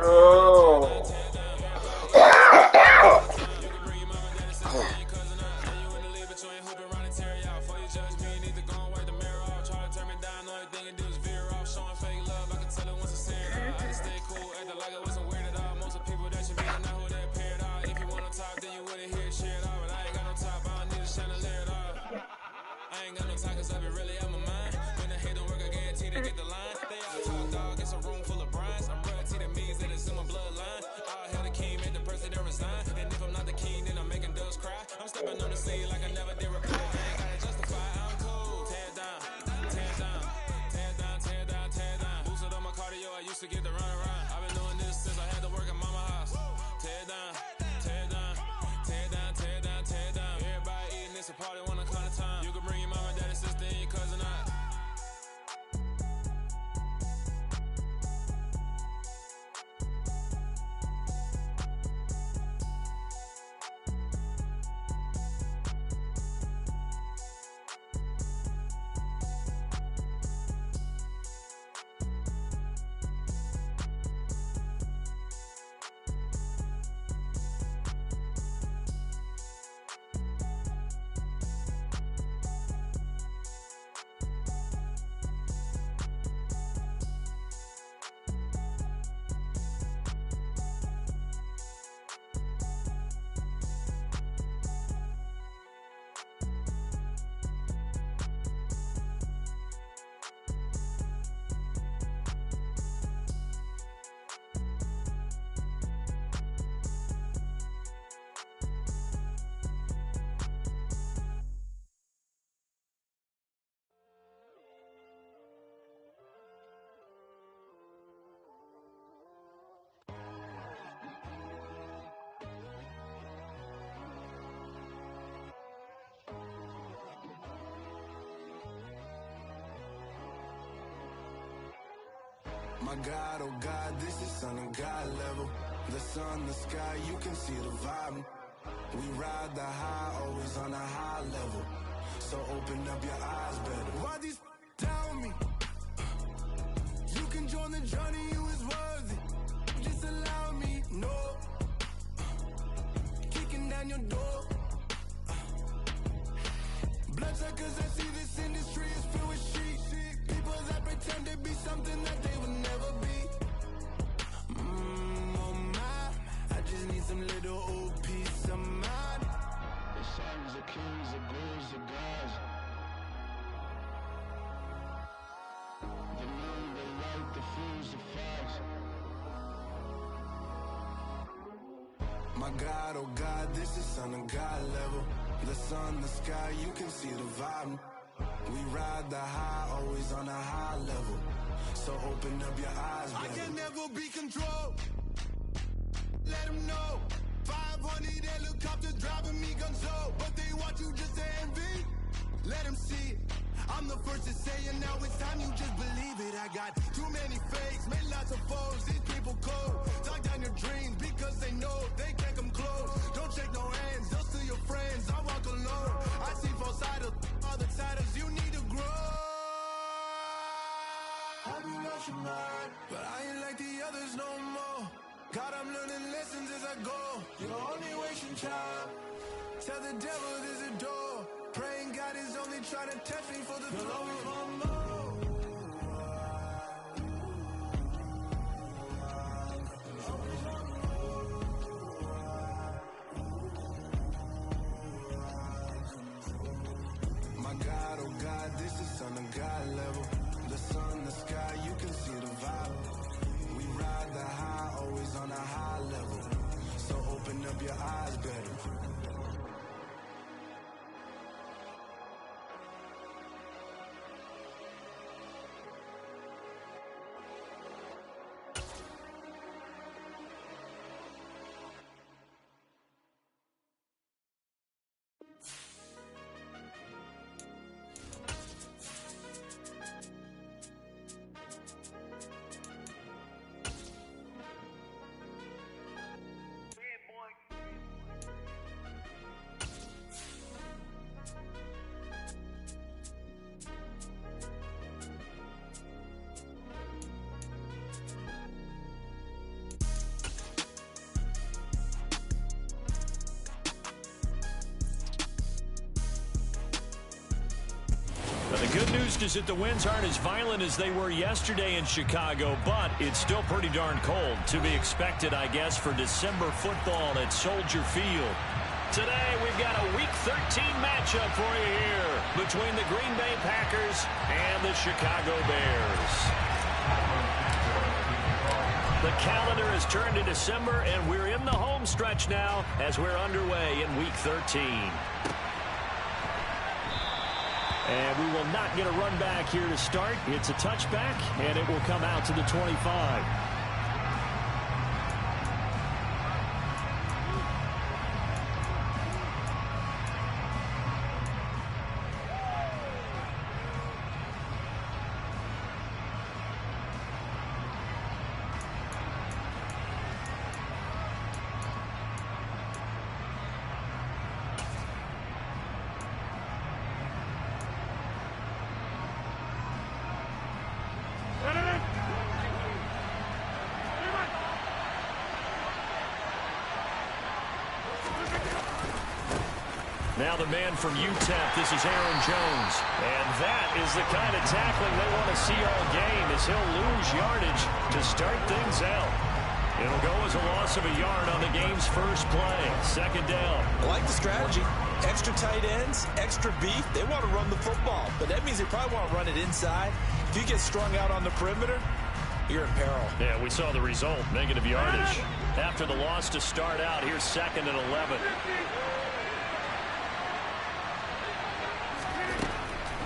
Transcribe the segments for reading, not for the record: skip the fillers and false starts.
Oh. My God, oh God, this is Son of God level. The sun, the sky, you can see the vibe. We ride the high, always on a high level. So open up your eyes better. Why these tell me? You can join the journey, you is worthy. Just allow me, no. Kicking down your door. Bloodsuckers, I see this industry is filled with sheep. People that pretend to be something that they will never be. Oh my, I just need some little old peace of mind. The sons of kings, the ghouls, the gods. The moon, the light, the fools, the facts. My God, oh God, this is Son of God level. The sun, the sky, you can see the vibe. We ride the high, always on a high level. So open up your eyes, baby. I can never be controlled. Let them know. 500 helicopters driving me gunso. But they want you just to envy. Let them see it. I'm the first to say it, now it's time you just believe it. I got too many fakes, made lots of foes. These people cold. Talk down your dreams because they know they can't come close. Don't shake no hands, they'll steal your friends. I walk alone. I see false idols, all the titles you need to grow. Have you lost your mind? But I ain't like the others no more. God, I'm learning lessons as I go. You're only wasting time. Tell the devil there's a door. Praying God is only trying to test me for the throne. My God, oh God, this is Son of God level. The sun, the sky, you can see the vibe. We ride the high, always on a high level. So open up your eyes better. good news is that the winds aren't as violent as they were yesterday in Chicago, but it's still pretty darn cold. To be expected, I guess, for December football at Soldier Field. Today, we've got a Week 13 matchup for you here between the Green Bay Packers and the Chicago Bears. The calendar has turned to December, and we're in the home stretch now as we're underway in Week 13. And we will not get a run back here to start. It's a touchback, and it will come out to the 25. Now the man from UTEP, this is Aaron Jones. And that is the kind of tackling they want to see all game, as he'll lose yardage to start things out. It'll go as a loss of a yard on the game's first play. Second down. I like the strategy. Extra tight ends, extra beef. They want to run the football, but that means they probably want to run it inside. If you get strung out on the perimeter, you're in peril. Yeah, we saw the result, negative yardage. After the loss to start out, here's 2nd and 11.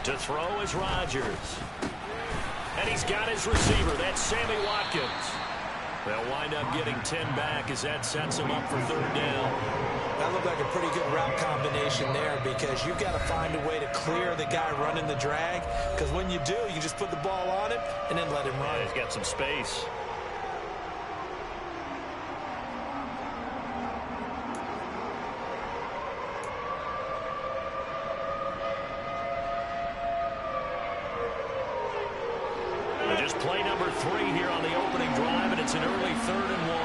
To throw is Rodgers. And he's got his receiver. That's Sammy Watkins. They'll wind up getting 10 back as that sets him up for 3rd down. That looked like a pretty good route combination there, because you've got to find a way to clear the guy running the drag. Because when you do, you just put the ball on him and then let him run. Yeah, he's got some space. Just play number 3 here on the opening drive, and it's an early 3rd and 1.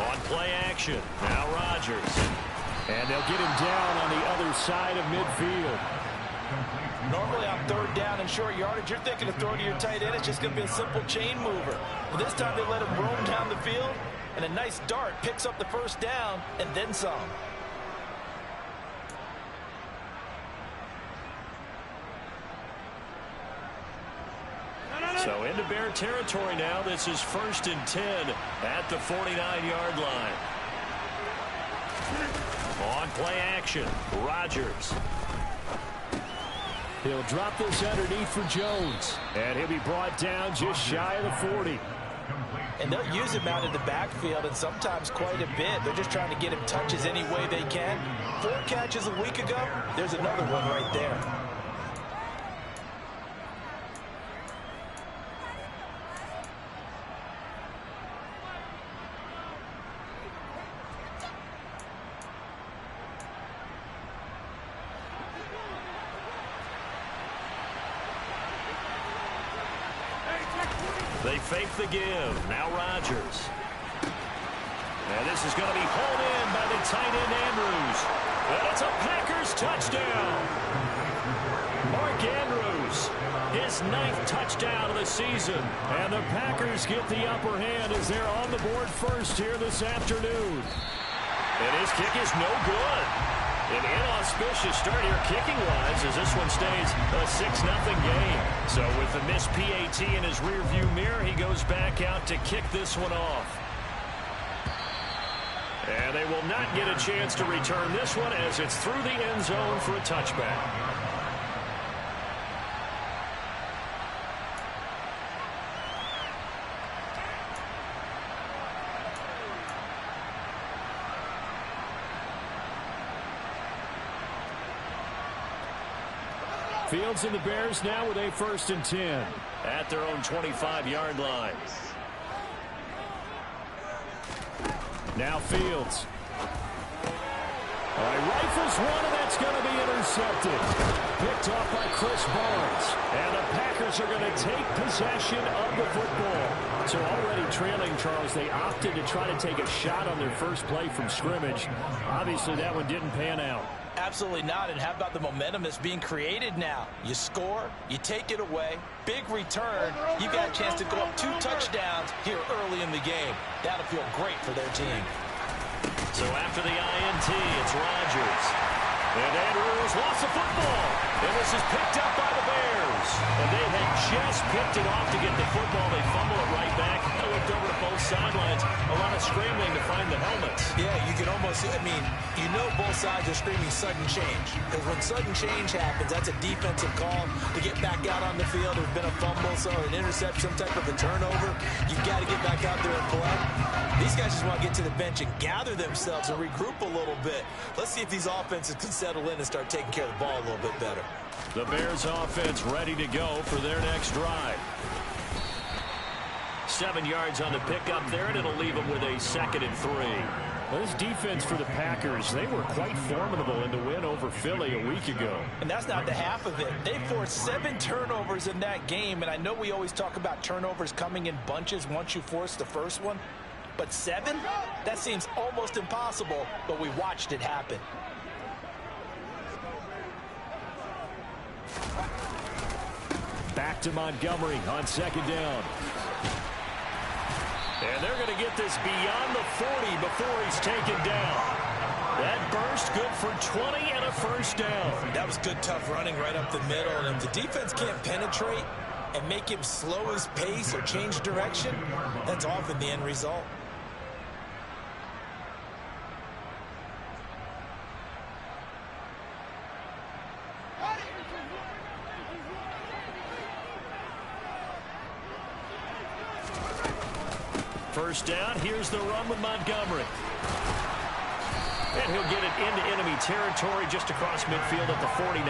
On play action, now Rodgers. And they'll get him down on the other side of midfield. Normally on 3rd down and short yardage, you're thinking of throwing to your tight end. It's just going to be a simple chain mover. But this time they let him roam down the field, and a nice dart picks up the 1st down and then some. So into Bear territory now. This is 1st and 10 at the 49-yard line. On play action, Rodgers. He'll drop this underneath for Jones. And he'll be brought down just shy of the 40. And they'll use him out in the backfield, and sometimes quite a bit. They're just trying to get him touches any way they can. 4 catches a week ago. There's another one right there. They fake the give. Now Rodgers. And this is going to be hauled in by the tight end Andrews. And it's a Packers touchdown. Mark Andrews, his 9th touchdown of the season. And the Packers get the upper hand as they're on the board first here this afternoon. And his kick is no good. An inauspicious start here kicking-wise as this one stays a 6-0 game. So with the missed PAT in his rearview mirror, he goes back out to kick this one off. And they will not get a chance to return this one as it's through the end zone for a touchback. Fields and the Bears now with a 1st and 10 at their own 25-yard line. Now Fields. All right, rifles one, and that's going to be intercepted. Picked off by Chris Barnes. And the Packers are going to take possession of the football. So already trailing, Charles, they opted to try to take a shot on their first play from scrimmage. Obviously, that one didn't pan out. Absolutely not. And how about the momentum that's being created now? You score, you take it away, big return. You got a chance to go up 2 touchdowns here early in the game. That'll feel great for their team. So after the INT, it's Rodgers. And Andrews lost the football. And this is picked up by the Bears. And they had just picked it off to get the football. They fumble it right back. I looked over to both sidelines. A lot of scrambling to find the helmets. Yeah, you can almost, you know both sides are screaming sudden change. Because when sudden change happens, that's a defensive call to get back out on the field. There's been a fumble, so an interception, some type of a turnover. You've got to get back out there and play. These guys just want to get to the bench and gather themselves and regroup a little bit. Let's see if these offenses can settle in and start taking care of the ball a little bit better. The Bears offense ready to go for their next drive. 7 yards on the pickup there, and it'll leave them with a 2nd and 3. Well, this defense for the Packers, they were quite formidable in the win over Philly a week ago. And that's not the half of it. They forced 7 turnovers in that game, and I know we always talk about turnovers coming in bunches once you force the first one. But 7? That seems almost impossible, but we watched it happen. Back to Montgomery on 2nd down. And they're going to get this beyond the 40 before he's taken down. That burst good for 20 and a 1st down. That was good, tough running right up the middle. And if the defense can't penetrate and make him slow his pace or change direction, that's often the end result. First down, here's the run with Montgomery. And he'll get it into enemy territory just across midfield at the 49.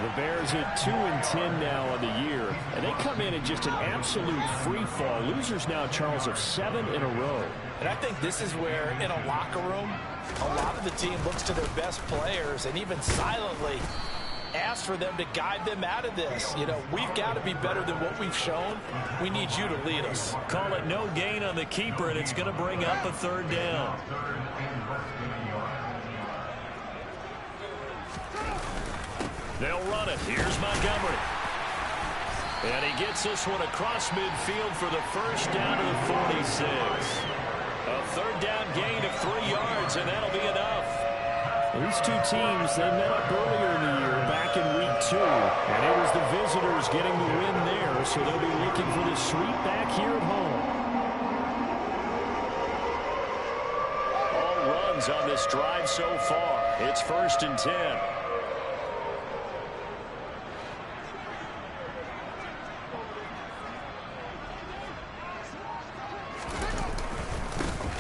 The Bears at 2-10 now on the year. And they come in at just an absolute free fall. Losers now, Charles, of 7 in a row. And I think this is where, in a locker room, a lot of the team looks to their best players and even silently ask for them to guide them out of this. You know, we've got to be better than what we've shown. We need you to lead us. Call it no gain on the keeper, and it's going to bring up a 3rd down. They'll run it. Here's Montgomery. And he gets this one across midfield for the 1st down to the 46. A 3rd down gain of 3 yards, and that'll be enough. These two teams, they met up earlier in the year, back in week 2. And it was the visitors getting the win there, so they'll be looking for the sweep back here at home. All runs on this drive so far. It's 1st and 10.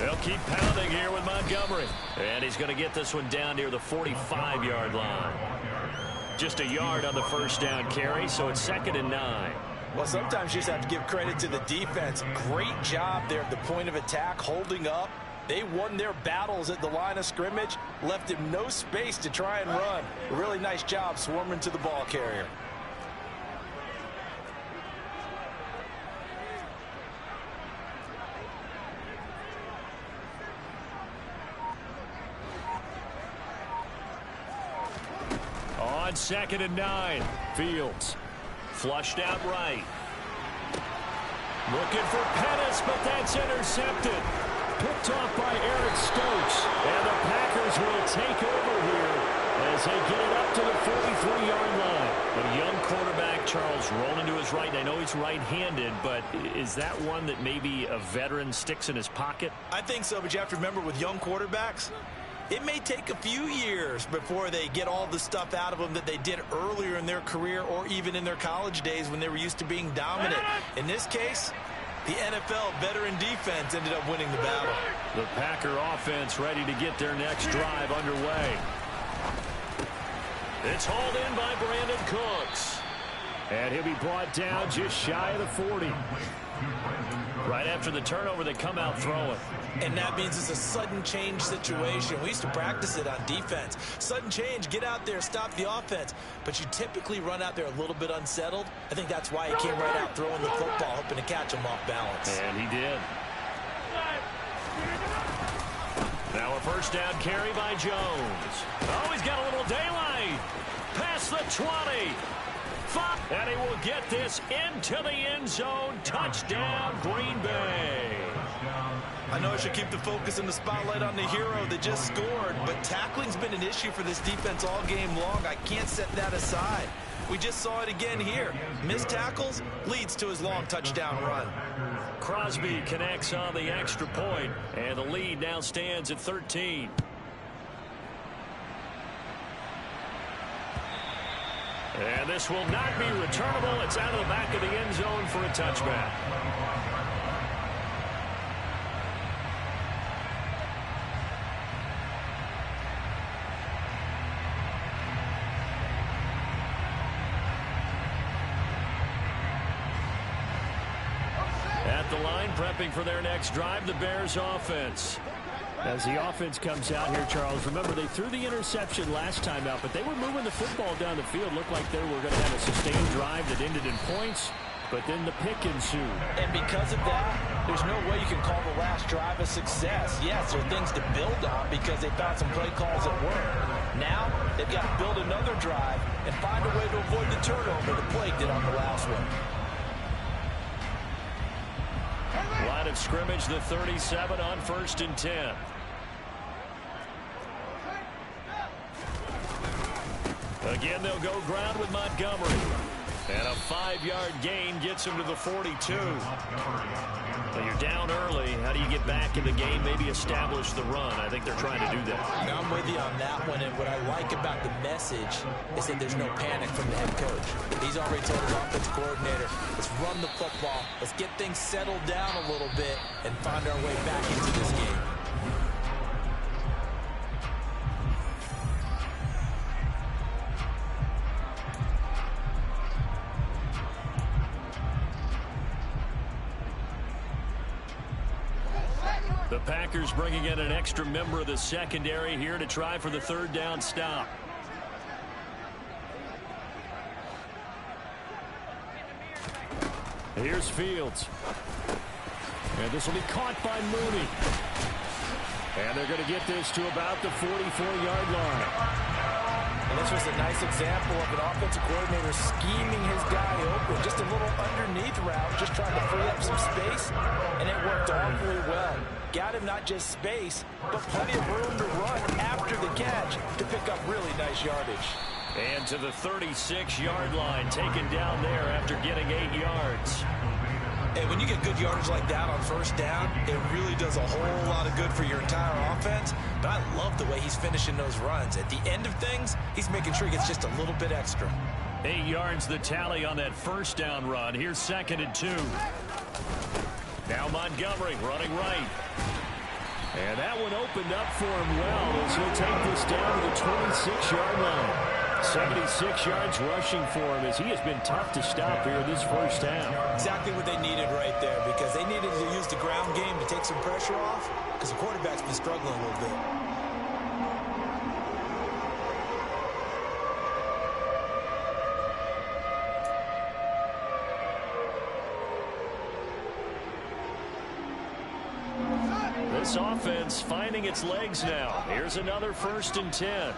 They'll keep pounding here with Montgomery. And he's going to get this one down near the 45-yard line. Just a yard on the 1st down carry, so it's 2nd and 9. Well, sometimes you just have to give credit to the defense. Great job there at the point of attack, holding up. They won their battles at the line of scrimmage, left him no space to try and run. A really nice job swarming to the ball carrier. On 2nd and 9, Fields flushed out right. Looking for Pettis, but that's intercepted. Picked off by Eric Stokes. And the Packers will take over here as they get it up to the 43-yard line. A young quarterback, Charles, rolling to his right. And I know he's right-handed, but is that one that maybe a veteran sticks in his pocket? I think so, but you have to remember with young quarterbacks, it may take a few years before they get all the stuff out of them that they did earlier in their career or even in their college days when they were used to being dominant. In this case, the NFL veteran defense ended up winning the battle. The Packer offense ready to get their next drive underway. It's hauled in by Brandon Cooks. And he'll be brought down just shy of the 40. Right after the turnover, they come out throwing. And that means it's a sudden change situation. We used to practice it on defense. Sudden change, get out there, stop the offense. But you typically run out there a little bit unsettled. I think that's why he came right out throwing the football, hoping to catch him off balance. And he did. Now a first down carry by Jones. Oh, he's got a little daylight. Past the 20. And he will get this into the end zone. Touchdown, Green Bay. I know I should keep the focus and the spotlight on the hero that just scored, but tackling's been an issue for this defense all game long. I can't set that aside. We just saw it again here. Missed tackles leads to his long touchdown run. Crosby connects on the extra point, and the lead now stands at 13. And this will not be returnable. It's out of the back of the end zone for a touchback. At the line, prepping for their next drive, the Bears offense. As the offense comes out here, Charles, remember they threw the interception last time out, but they were moving the football down the field. Looked like they were going to have a sustained drive that ended in points, but then the pick ensued. And because of that, there's no way you can call the last drive a success. Yes, there are things to build on because they found some play calls that work. Now, they've got to build another drive and find a way to avoid the turnover that plagued it on the last one. Line of scrimmage, the 37 on 1st and 10. Again, they'll go ground with Montgomery. And a 5-yard gain gets him to the 42. Well, you're down early. How do you get back in the game, maybe establish the run? I think they're trying to do that. Now, I'm with you on that one, and what I like about the message is that there's no panic from the head coach. He's already told his offensive coordinator, let's run the football, let's get things settled down a little bit and find our way back into this game. The Packers bringing in an extra member of the secondary here to try for the 3rd down stop. Here's Fields. And this will be caught by Mooney. And they're going to get this to about the 44-yard line. And this was a nice example of an offensive coordinator scheming his guy open. Just a little underneath route, just trying to free up some space, and it worked awfully well. Got him not just space, but plenty of room to run after the catch to pick up really nice yardage. And to the 36-yard line, taken down there after getting 8 yards. And when you get good yardage like that on 1st down, it really does a whole lot of good for your entire offense. But I love the way he's finishing those runs. At the end of things, he's making sure he gets just a little bit extra. 8 yards the tally on that 1st down run. Here's 2nd and 2. Now Montgomery running right. And that one opened up for him well as he'll take this down to the 26-yard line. 76 yards rushing for him as he has been tough to stop here this 1st half. Exactly what they needed right there because they needed to use the ground game to take some pressure off because the quarterback's been struggling a little bit. This offense finding its legs now. Here's another 1st and 10.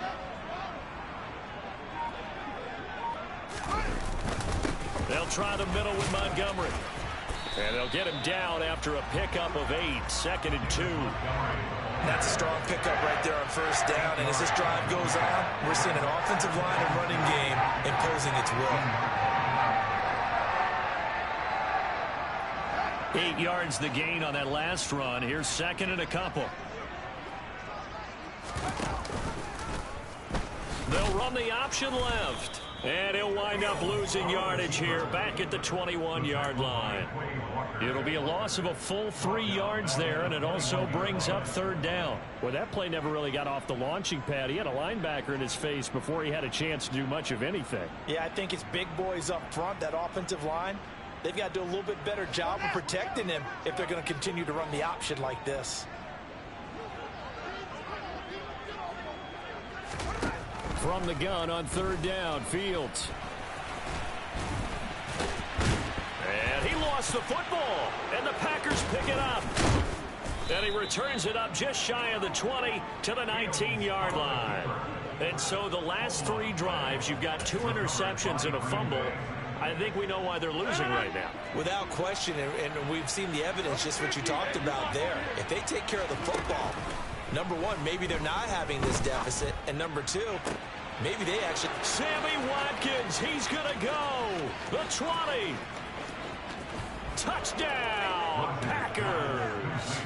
They'll try the middle with Montgomery. And they'll get him down after a pickup of 8. 2nd and 2. That's a strong pickup right there on 1st down. And as this drive goes on, we're seeing an offensive line and running game imposing its will. 8 yards the gain on that last run. Here's 2nd and a couple. They'll run the option left. And he'll wind up losing yardage here back at the 21-yard line. It'll be a loss of a full 3 yards there, and it also brings up third down. Well, that play never really got off the launching pad. He had a linebacker in his face before he had a chance to do much of anything. Yeah, I think it's big boys up front, that offensive line. They've got to do a little bit better job of protecting him if they're going to continue to run the option like this. From the gun on third down, Fields. And he lost the football, and the Packers pick it up. And he returns it up just shy of the 20 to the 19-yard line. And so the last 3 drives, you've got 2 interceptions and a fumble. I think we know why they're losing right now. Without question, and we've seen the evidence, just what you talked about there. If they take care of the football, number one, maybe they're not having this deficit. And number 2, maybe they actually... Sammy Watkins, he's going to go. The 20. Touchdown, Packers.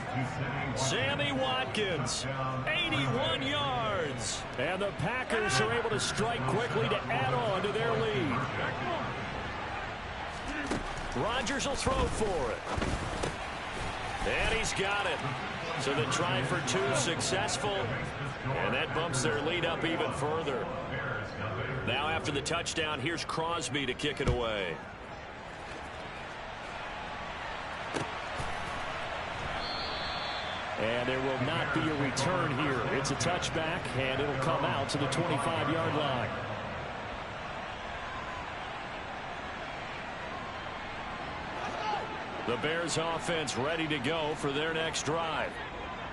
Sammy Watkins, 81 yards. And the Packers are able to strike quickly to add on to their lead. Rodgers will throw for it. And he's got it. So the try for 2 successful. And that bumps their lead up even further. Now after the touchdown, here's Crosby to kick it away. And there will not be a return here. It's a touchback, and it'll come out to the 25-yard line. The Bears offense ready to go for their next drive.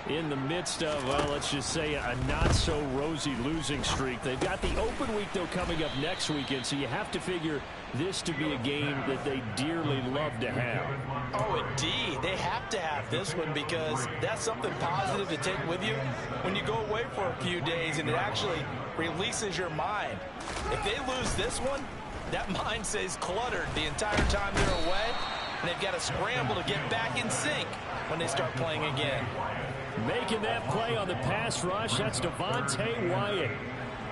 In the midst of, well, let's just say a not-so-rosy losing streak. They've got the open week, though, coming up next weekend, so you have to figure this to be a game that they dearly love to have. Oh, indeed. They have to have this one because that's something positive to take with you when you go away for a few days, and it actually releases your mind. If they lose this one, that mind stays cluttered the entire time they're away, and they've got to scramble to get back in sync when they start playing again. Making that play on the pass rush, that's Devontae Wyatt.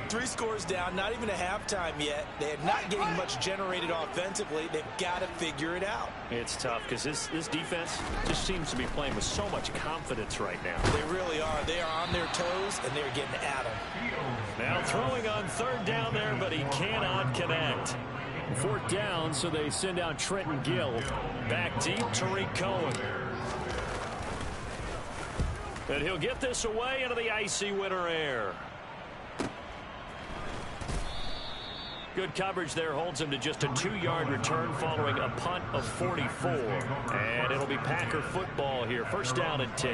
3 scores down, not even a halftime yet. They're not getting much generated offensively. They've got to figure it out. It's tough because this defense just seems to be playing with so much confidence right now. They really are. They are on their toes, and they're getting at them. Now throwing on third down there, but he cannot connect. 4th down, so they send out Trenton Gill. Back deep, Tariq Cohen. And he'll get this away into the icy winter air. Good coverage there holds him to just a 2-yard return following a punt of 44. And it'll be Packer football here. 1st down and 10.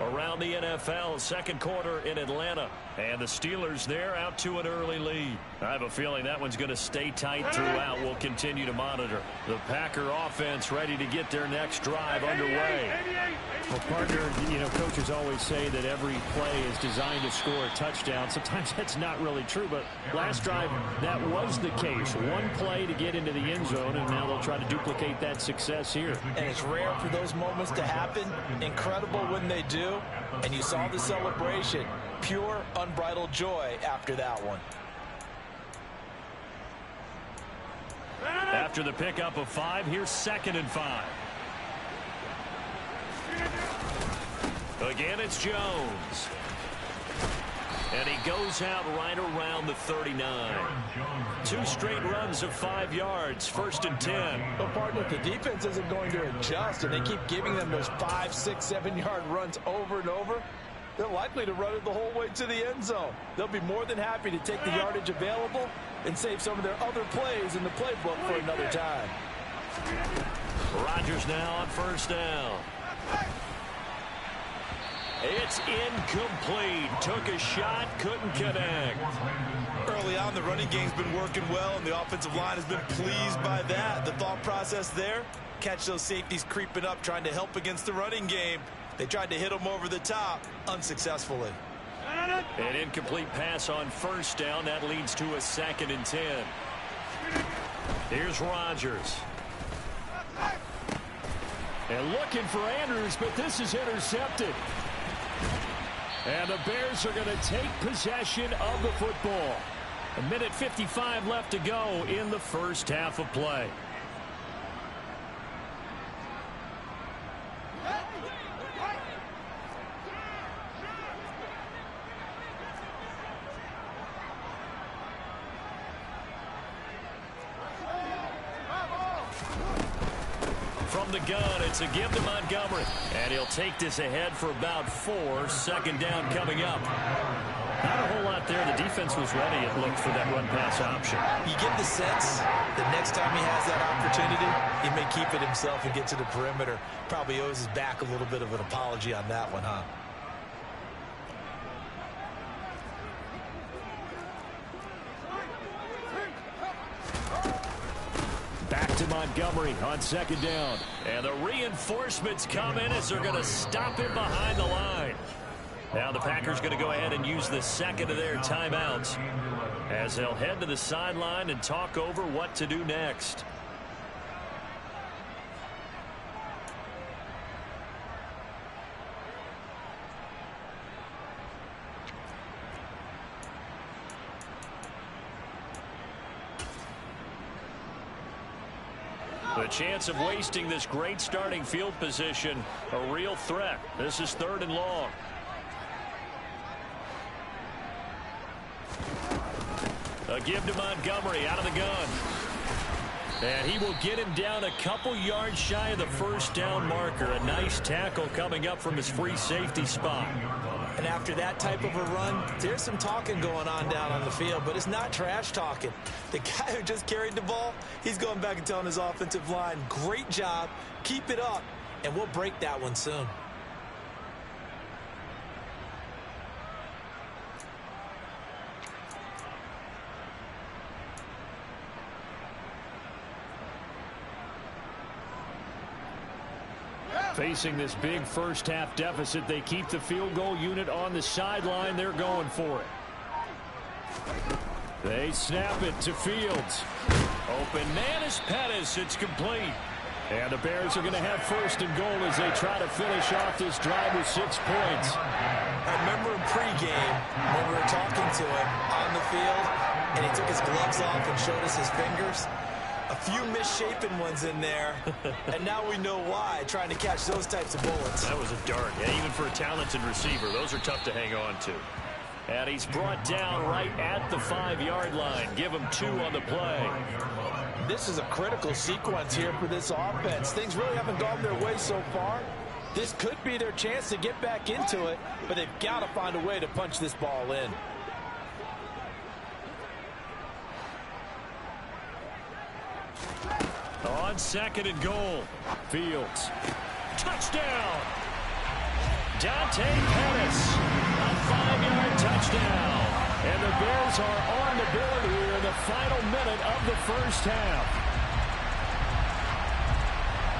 Around the NFL, 2nd quarter in Atlanta. And the Steelers there out to an early lead. I have a feeling that one's going to stay tight throughout. We'll continue to monitor. The Packer offense ready to get their next drive underway. Well, partner, coaches always say that every play is designed to score a touchdown. Sometimes that's not really true, but last drive, that was the case. One play to get into the end zone, and now they'll try to duplicate that success here. And it's rare for those moments to happen. Incredible when they do. And you saw the celebration. Pure, unbridled joy after that one. After the pickup of 5, here's 2nd and 5. Again, it's Jones. And he goes out right around the 39. 2 straight runs of 5 yards, 1st and 10. Well, partner, if the defense isn't going to adjust and they keep giving them those 5, 6, 7-yard runs over and over, they're likely to run it the whole way to the end zone. They'll be more than happy to take the yardage available and save some of their other plays in the playbook for another time. Rodgers now on 1st down. It's incomplete. Took a shot, couldn't connect. Early on, the running game's been working well, and the offensive line has been pleased by that. The thought process there, catch those safeties creeping up, trying to help against the running game. They tried to hit them over the top, unsuccessfully. An incomplete pass on 1st down. That leads to a 2nd and 10. Here's Rodgers. And looking for Andrews, but this is intercepted. And the Bears are going to take possession of the football. minute 55 left to go in the first half of play. From the gun, it's a give to Montgomery. And he'll take this ahead for about 4. Second down coming up. Not a whole lot there. The defense was ready, it looked, for that run-pass option. You get the sense that next time he has that opportunity, he may keep it himself and get to the perimeter. Probably owes his back a little bit of an apology on that one, huh? Back to Montgomery on second down. And the reinforcements come in as they're going to stop him behind the line. Now the Packers going to go ahead and use the second of their timeouts as they'll head to the sideline and talk over what to do next. The chance of wasting this great starting field position, a real threat. This is 3rd and long. A give to Montgomery out of the gun. And he will get him down a couple yards shy of the first down marker. A nice tackle coming up from his free safety spot. And after that type of a run, there's some talking going on down on the field, but it's not trash talking. The guy who just carried the ball, he's going back and telling his offensive line, great job, keep it up, and we'll break that one soon. Facing this big first half deficit, they keep the field goal unit on the sideline. They're going for it. They snap it to Fields. Open man is Pettis. It's complete. And the Bears are going to have 1st and goal as they try to finish off this drive with 6 points. I remember in pregame when we were talking to him on the field, and he took his gloves off and showed us his fingers. A few misshapen ones in there, and now we know why, trying to catch those types of bullets. That was a dart. Yeah, even for a talented receiver, those are tough to hang on to. And he's brought down right at the 5-yard line. Give him 2 on the play. This is a critical sequence here for this offense. Things really haven't gone their way so far. This could be their chance to get back into it, but they've got to find a way to punch this ball in. On 2nd and goal, Fields. Touchdown! Dante Pettis, a 5-yard touchdown. And the Bears are on the board here in the final minute of the first half.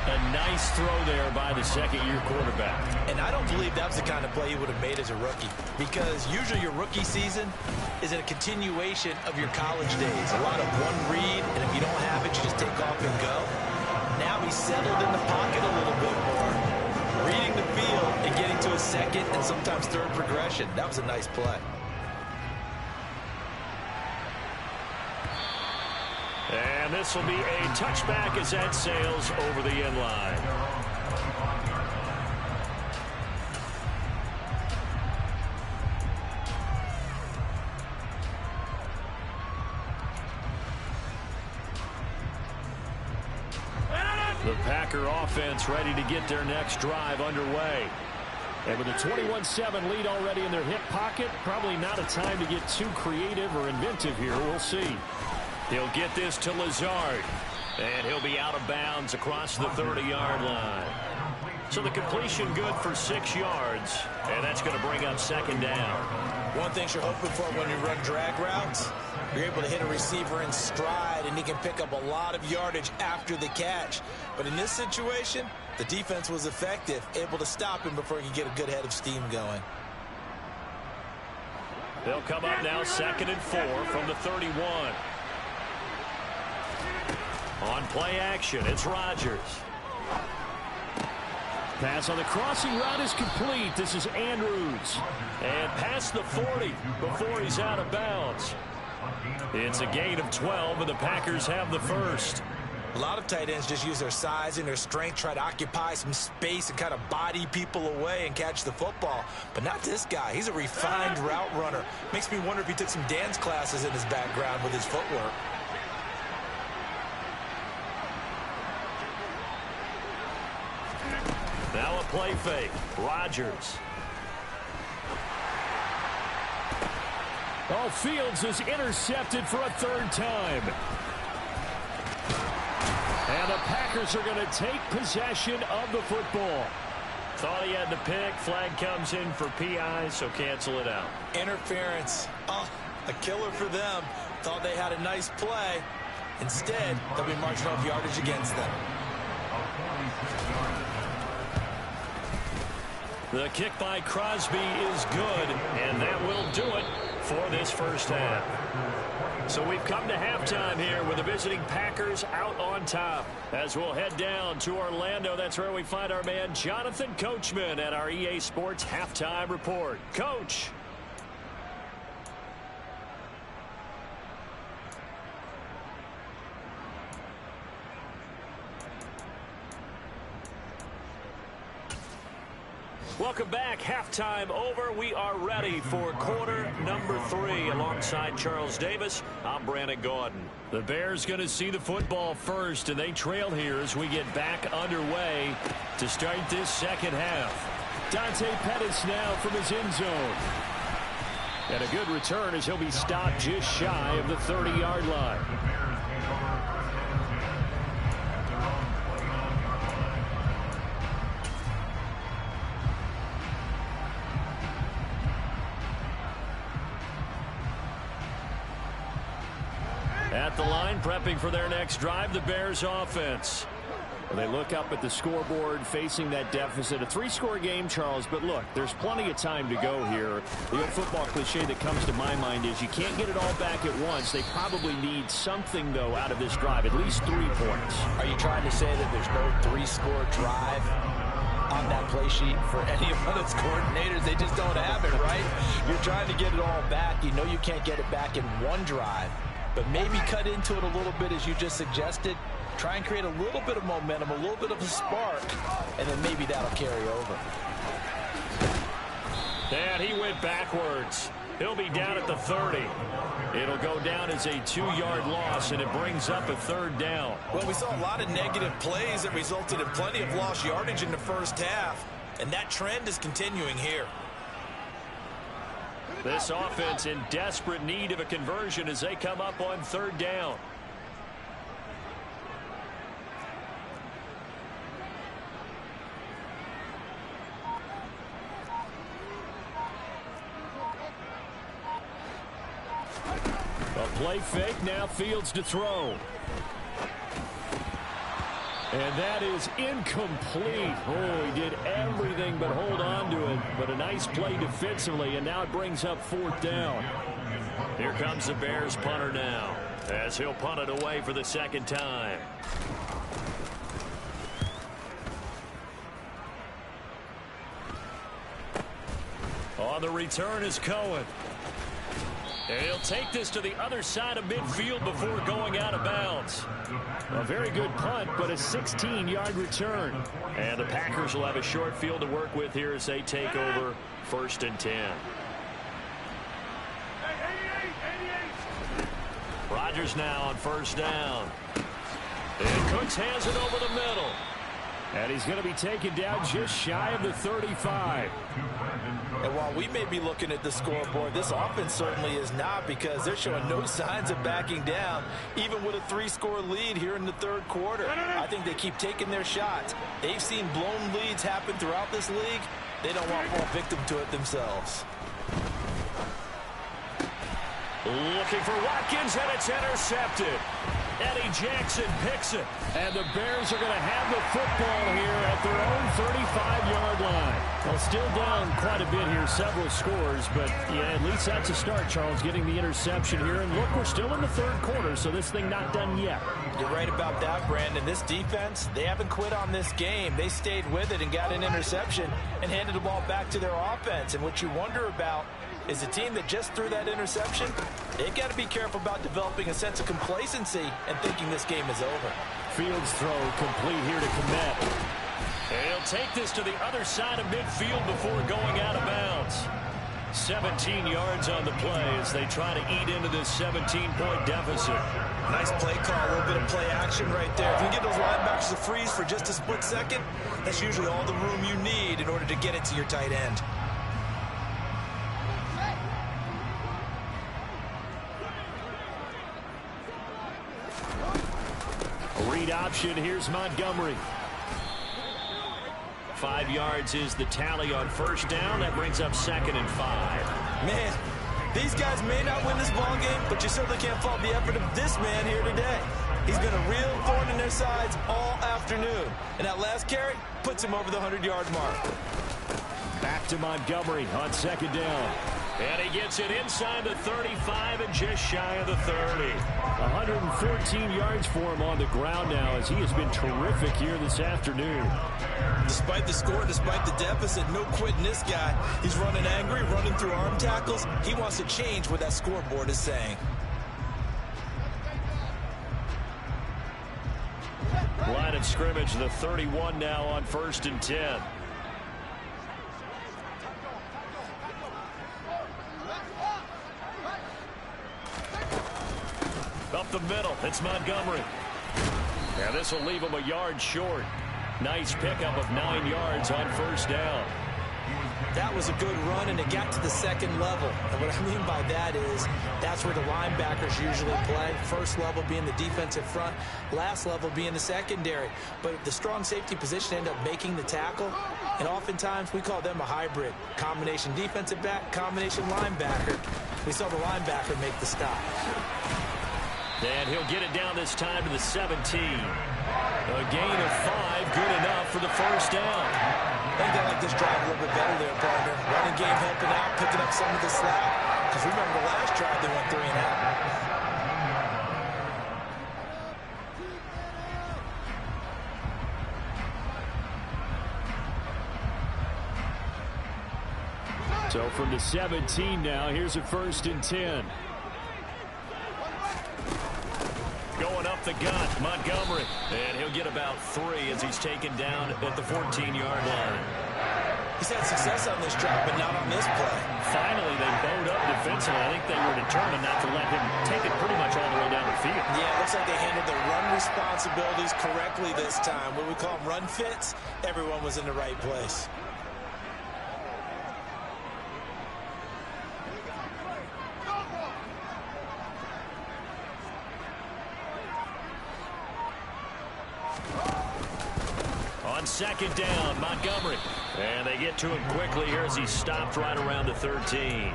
A nice throw there by the second-year quarterback. And I don't believe that was the kind of play he would have made as a rookie, because usually your rookie season is a continuation of your college days. A lot of one read, and if you don't have it, you just take off and go. Now he's settled in the pocket a little bit more, reading the field and getting to a second and sometimes third progression. That was a nice play. And this will be a touchback as that sails over the end line. The Packer offense ready to get their next drive underway. And with a 21-7 lead already in their hip pocket, probably not a time to get too creative or inventive here. We'll see. He'll get this to Lazard, and he'll be out of bounds across the 30-yard line. So the completion good for 6 yards, and that's going to bring up 2nd down. One thing you're hoping for when you run drag routes, you're able to hit a receiver in stride, and he can pick up a lot of yardage after the catch. But in this situation, the defense was effective, able to stop him before he could get a good head of steam going. They'll come up now 2nd and 4 from the 31. On play action, it's Rodgers. Pass on the crossing route is complete. This is Andrews. And past the 40 before he's out of bounds. It's a gain of 12, and the Packers have the first. A lot of tight ends just use their size and their strength, try to occupy some space and kind of body people away and catch the football. But not this guy. He's a refined route runner. Makes me wonder if he took some dance classes in his background with his footwork. Now a play fake. Rodgers. Oh, Fields is intercepted for a third time. And the Packers are going to take possession of the football. Thought he had the pick. Flag comes in for PI, so cancel it out. Interference. Oh, a killer for them. Thought they had a nice play. Instead, they'll be marching off yardage against them. The kick by Crosby is good, and that will do it for this first half. So we've come to halftime here with the visiting Packers out on top. As we'll head down to Orlando, that's where we find our man Jonathan Coachman at our EA Sports Halftime Report. Coach. Welcome back. Halftime over. We are ready for quarter number 3. Alongside Charles Davis, I'm Brandon Gaudin. The Bears going to see the football first, and they trail here as we get back underway to start this second half. Dante Pettis now from his end zone. And a good return as he'll be stopped just shy of the 30-yard line. At the line, prepping for their next drive, the Bears offense. Well, they look up at the scoreboard, facing that deficit. A 3-score game, Charles, but look, there's plenty of time to go here. The old football cliche that comes to my mind is you can't get it all back at once. They probably need something, though, out of this drive, at least 3 points. Are you trying to say that there's no 3-score drive on that play sheet for any of its coordinators? They just don't have it, right? You're trying to get it all back. You know you can't get it back in one drive. But maybe cut into it a little bit as you just suggested. Try and create a little bit of momentum, a little bit of a spark, and then maybe that'll carry over. And he went backwards. He'll be down at the 30. It'll go down as a 2-yard loss, and it brings up a 3rd down. Well, we saw a lot of negative plays that resulted in plenty of lost yardage in the first half, and that trend is continuing here. This offense in desperate need of a conversion as they come up on 3rd down. A play fake, now Fields to throw. And that is incomplete. Oh, he did everything but hold on to it. But a nice play defensively, and now it brings up 4th down. Here comes the Bears punter now, as he'll punt it away for the 2nd time. On the return is Cohen. And he'll take this to the other side of midfield before going out of bounds. A very good punt, but a 16-yard return. And the Packers will have a short field to work with here as they take over 1st and 10. Rodgers now on 1st down. And Cooks has it over the middle. And he's going to be taken down just shy of the 35. And while we may be looking at the scoreboard, this offense certainly is not, because they're showing no signs of backing down, even with a 3-score lead here in the 3rd quarter. I think they keep taking their shots. They've seen blown leads happen throughout this league. They don't want to fall victim to it themselves. Looking for Watkins, and it's intercepted. Eddie Jackson picks it. And the Bears are going to have the football here at their own 35-yard line. Well, still down quite a bit here, several scores. But, yeah, at least that's a start, Charles, getting the interception here. And look, we're still in the 3rd quarter, so this thing not done yet. You're right about that, Brandon. This defense, they haven't quit on this game. They stayed with it and got an interception and handed the ball back to their offense. And what you wonder about is a team that just threw that interception. They've got to be careful about developing a sense of complacency and thinking this game is over. Fields throw complete here to Kmet. And he'll take this to the other side of midfield before going out of bounds. 17 yards on the play as they try to eat into this 17-point deficit. Nice play call, a little bit of play action right there. If you get those linebackers to freeze for just a split second, that's usually all the room you need in order to get it to your tight end. A read option, here's Montgomery. 5 yards is the tally on first down. That brings up 2nd and 5. Man, these guys may not win this ball game, but you certainly can't fault the effort of this man here today. He's been a real thorn in their sides all afternoon. And that last carry puts him over the 100-yard mark. Back to Montgomery on 2nd down. And he gets it inside the 35 and just shy of the 30. 114 yards for him on the ground now as he has been terrific here this afternoon. Despite the score, despite the deficit, no quitting this guy. He's running angry, running through arm tackles. He wants to change what that scoreboard is saying. Line of scrimmage, the 31 now on 1st and 10. Up the middle, it's Montgomery. Now this will leave him a yard short. Nice pickup of 9 yards on first down. That was a good run, and it got to the 2nd level. And what I mean by that is that's where the linebackers usually play. First level being the defensive front, last level being the secondary. But the strong safety position ended up making the tackle, and oftentimes we call them a hybrid. Combination defensive back, combination linebacker. We saw the linebacker make the stop. And he'll get it down this time to the 17. A gain of 5, good enough for the first down. I think they like this drive a little bit better there, partner. Running game helping out, picking up some of the slack. Because remember the last drive they went 3 and out. So from the 17 now, here's a 1st and 10. Going up the gut, Montgomery. And he'll get about 3 as he's taken down at the 14-yard line. He's had success on this drive, but not on this play. Finally, they bowed up defensively. I think they were determined not to let him take it pretty much all the way down the field. Yeah, it looks like they handled their run responsibilities correctly this time. What we call them run fits, everyone was in the right place. On 2nd down, Montgomery. And they get to him quickly here as he stopped right around the 13.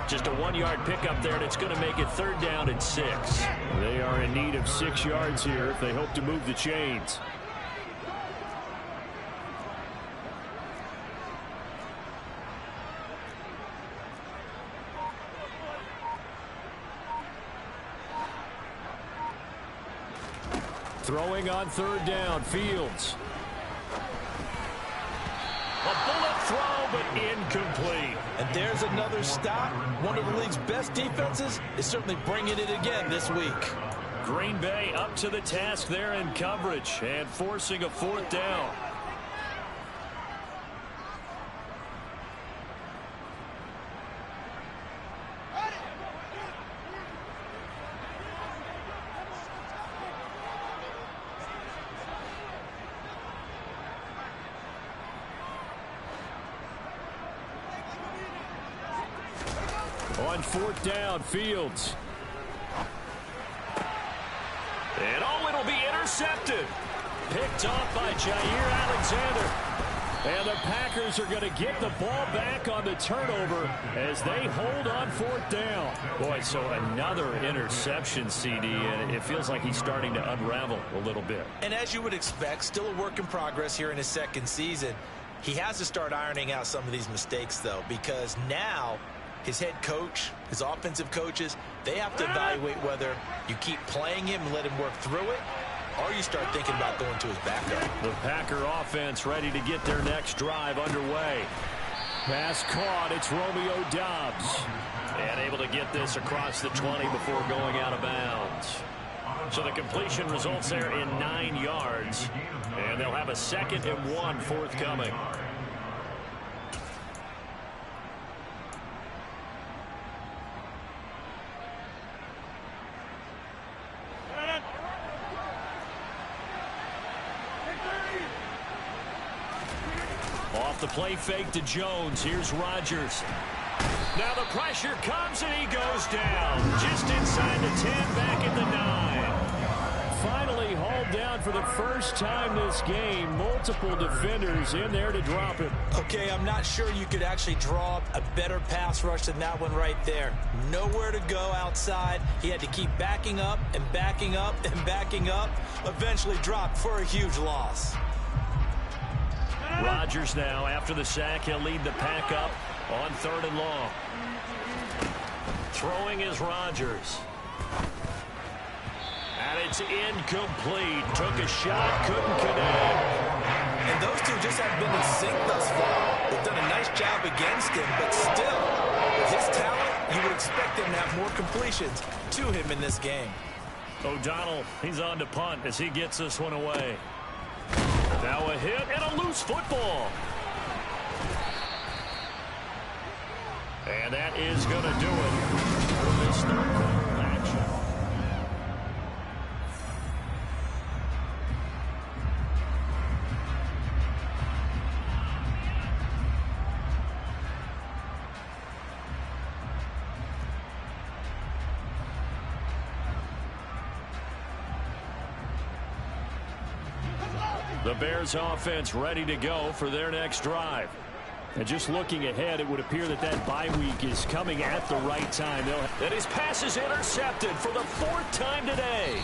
Just a 1-yard pickup there, and it's going to make it 3rd down and 6. They are in need of 6 yards here if they hope to move the chains. Throwing on 3rd down, Fields. A bullet throw, but incomplete. And there's another stop. One of the league's best defenses is certainly bringing it again this week. Green Bay up to the task there in coverage and forcing a 4th down. On 4th down, Fields. And it'll be intercepted. Picked off by Jair Alexander. And the Packers are going to get the ball back on the turnover as they hold on 4th down. Boy, so another interception, CD, and it feels like he's starting to unravel a little bit. And as you would expect, still a work in progress here in his 2nd season. He has to start ironing out some of these mistakes, though, because now his head coach, his offensive coaches, they have to evaluate whether you keep playing him and let him work through it, or you start thinking about going to his backup. The Packer offense ready to get their next drive underway. Pass caught. It's Romeo Doubs. And able to get this across the 20 before going out of bounds. So the completion results there in 9 yards. And they'll have a 2nd and 1 forthcoming. Off the play fake to Jones. Here's Rodgers. Now the pressure comes and he goes down. Just inside the 10, back at the 9. Finally hauled down for the first time this game. Multiple defenders in there to drop him. Okay, I'm not sure you could actually draw up a better pass rush than that one right there. Nowhere to go outside. He had to keep backing up and backing up and backing up. Eventually dropped for a huge loss. Rodgers now, after the sack, he'll lead the pack up on 3rd and long. Throwing is Rodgers. And it's incomplete. Took a shot, couldn't connect. And those two just have been in sync thus far. They've done a nice job against him, but still, with his talent, you would expect him to have more completions to him in this game. O'Donnell, he's on to punt as he gets this one away. Now a hit and a loose football. And that is going to do it for this 3rd quarter action. The Bears offense ready to go for their next drive. And just looking ahead, it would appear that that bye week is coming at the right time. And his pass is intercepted for the 4th time today.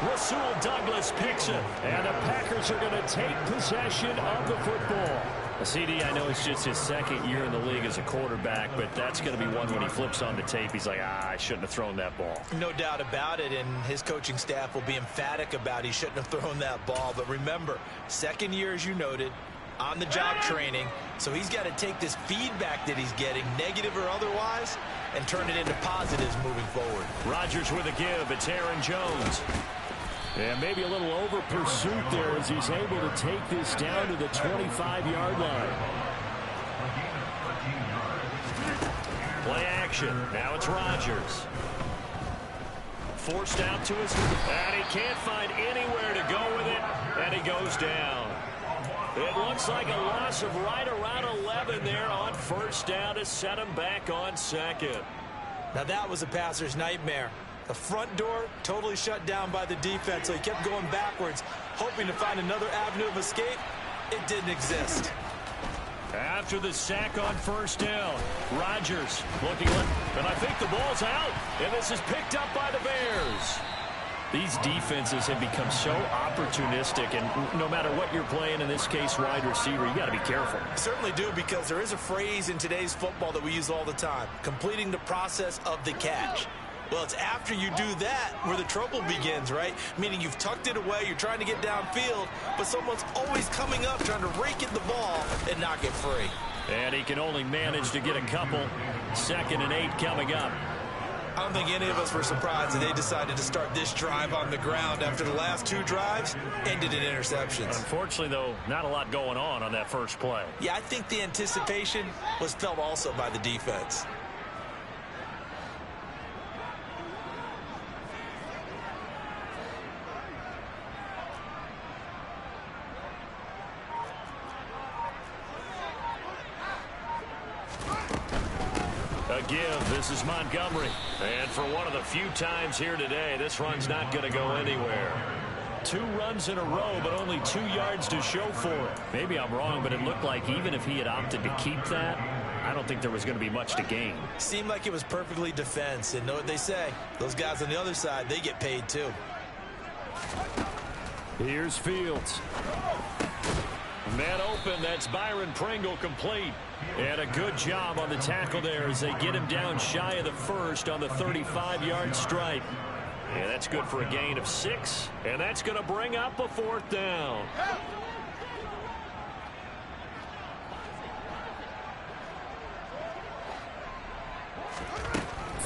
Rasul Douglas picks it. And the Packers are going to take possession of the football. CD, I know it's just his 2nd year in the league as a quarterback, but that's going to be one when he flips on the tape. He's like, I shouldn't have thrown that ball. No doubt about it, and his coaching staff will be emphatic about he shouldn't have thrown that ball. But remember, 2nd year, as you noted, on-the-job training, so he's got to take this feedback that he's getting, negative or otherwise, and turn it into positives moving forward. Rodgers with a give. It's Aaron Jones. And maybe a little over pursuit there as he's able to take this down to the 25-yard line. Play action. Now it's Rodgers. Forced out to his... And he can't find anywhere to go with it, and he goes down. It looks like a loss of right around 11 there on 1st down to set him back on 2nd. Now that was a passer's nightmare. The front door totally shut down by the defense, so he kept going backwards, hoping to find another avenue of escape. It didn't exist. After the sack on 1st down, Rodgers looking left, and I think the ball's out, and this is picked up by the Bears. These defenses have become so opportunistic, and no matter what you're playing, in this case wide receiver, you got to be careful. Certainly do, because there is a phrase in today's football that we use all the time, completing the process of the catch. Well, it's after you do that where the trouble begins, right? Meaning you've tucked it away, you're trying to get downfield, but someone's always coming up trying to rake in the ball and knock it free. And he can only manage to get a couple. 2nd and 8 coming up. I don't think any of us were surprised that they decided to start this drive on the ground after the last 2 drives ended in interceptions. Unfortunately, though, not a lot going on that first play. Yeah, I think the anticipation was felt also by the defense. A give. This is Montgomery. And for one of the few times here today, this run's not going to go anywhere. 2 runs in a row, but only 2 yards to show for it. Maybe I'm wrong, but it looked like even if he had opted to keep that, I don't think there was going to be much to gain. Seemed like it was perfectly defense. And know what they say? Those guys on the other side, they get paid too. Here's Fields. Man open, that's Byron Pringle complete. And a good job on the tackle there as they get him down shy of the first on the 35-yard stripe. Yeah, that's good for a gain of 6, and that's going to bring up a 4th down.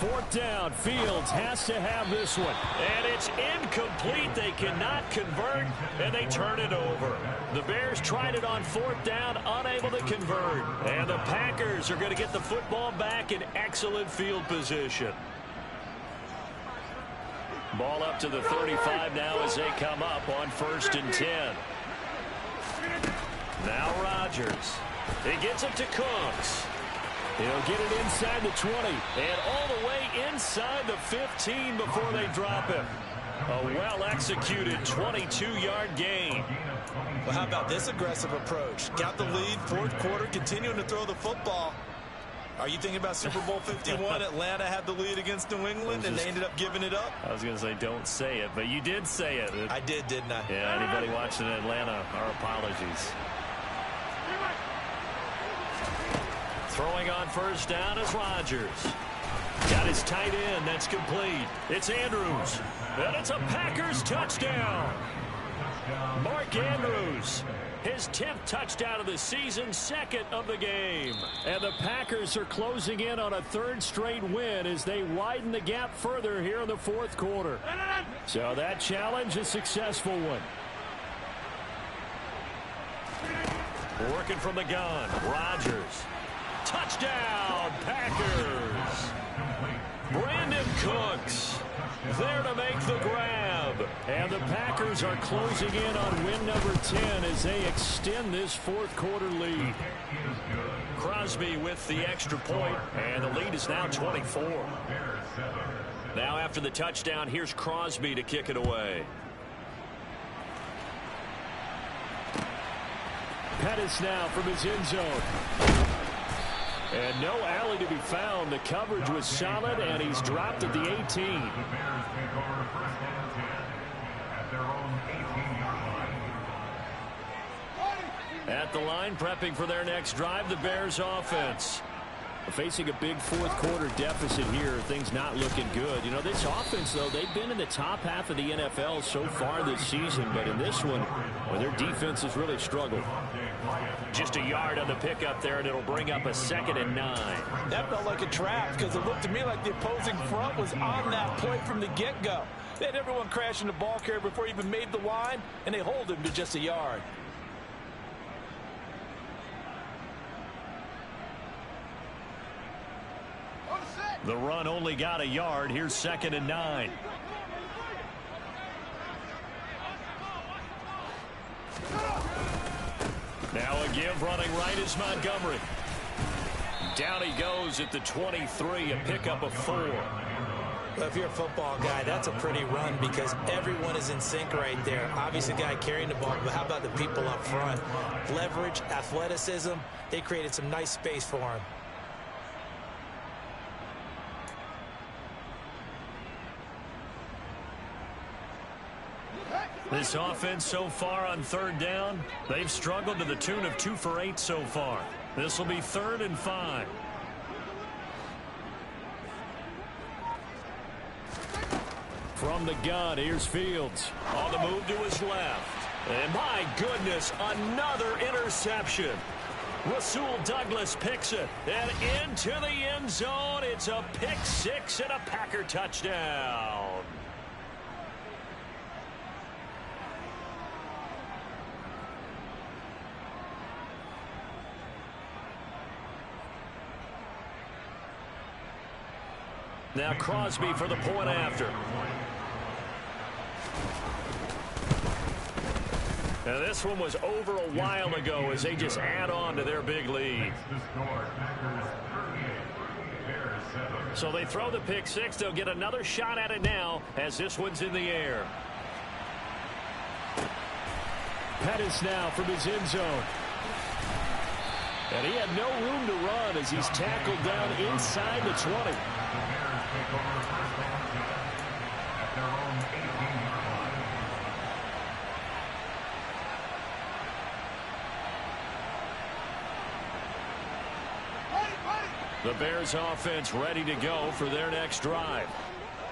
4th down. Fields has to have this one. And it's incomplete. They cannot convert, and they turn it over. The Bears tried it on 4th down, unable to convert. And the Packers are going to get the football back in excellent field position. Ball up to the 35 now as they come up on 1st and 10. Now Rodgers. He gets it to Cooks. He'll get it inside the 20 and all the way inside the 15 before they drop him. A well-executed 22-yard gain. Well, how about this aggressive approach? Got the lead, 4th quarter, continuing to throw the football. Are you thinking about Super Bowl 51? Atlanta had the lead against New England, and they ended up giving it up? I was going to say don't say it, but you did say it. I did, didn't I? Yeah, anybody watching Atlanta, our apologies. Throwing on 1st down is Rodgers. Got his tight end. That's complete. It's Andrews. And it's a Packers touchdown. Mark Andrews. His 10th touchdown of the season, 2nd of the game. And the Packers are closing in on a 3rd straight win as they widen the gap further here in the 4th quarter. So that challenge, a successful one. Working from the gun, Rodgers. Touchdown, Packers. Brandon Cooks there to make the grab. And the Packers are closing in on win number 10 as they extend this 4th quarter lead. Crosby with the extra point, and the lead is now 24. Now after the touchdown, here's Crosby to kick it away. Pettis now from his end zone. And no alley to be found. The coverage was solid, and he's dropped at the 18. At the line, prepping for their next drive, the Bears offense. Facing a big 4th quarter deficit here, things not looking good. You know, this offense, though, they've been in the top half of the NFL so far this season, but in this one, well, their defense has really struggled. Just a yard on the pickup there, and it'll bring up a 2nd and 9. That felt like a trap because it looked to me like the opposing front was on that play from the get-go. They had everyone crashing the ball carrier before he even made the line, and they hold him to just a yard. The run only got a yard. Here's 2nd and 9. Now a give running right is Montgomery. Down he goes at the 23, a pickup of 4. Well, if you're a football guy, that's a pretty run because everyone is in sync right there. Obviously, the guy carrying the ball, but how about the people up front? Leverage, athleticism, they created some nice space for him. This offense so far on 3rd down, they've struggled to the tune of 2 for 8 so far. This will be 3rd and 5. From the gun, here's Fields. On the move to his left. And my goodness, another interception. Rasul Douglas picks it. And into the end zone, it's a pick 6 and a Packer touchdown. Now Crosby for the point after. Now this one was over a while ago as they just add on to their big lead. So they throw the pick 6. They'll get another shot at it now as this one's in the air. Pettis now from his end zone. And he had no room to run as he's tackled down inside the 20. The Bears offense ready to go for their next drive.